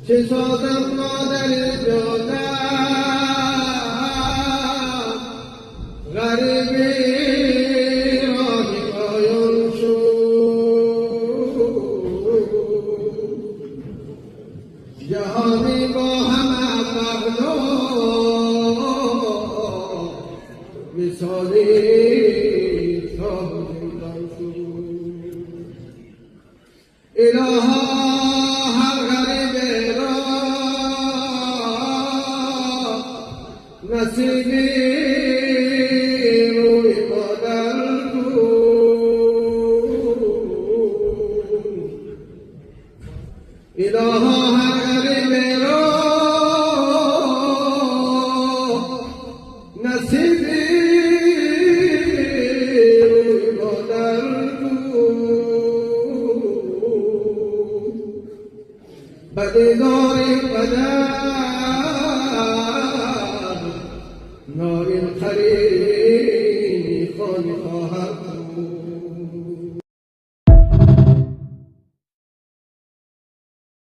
چه سازم مادر جانم غریبی راهی پایان شد جهانی با همه مغلوب مثالی شاهدان شد الها هر غریب را نصیبی روی مادر کن الها هر غریب را نصیبی روی مادر بدیدار قدر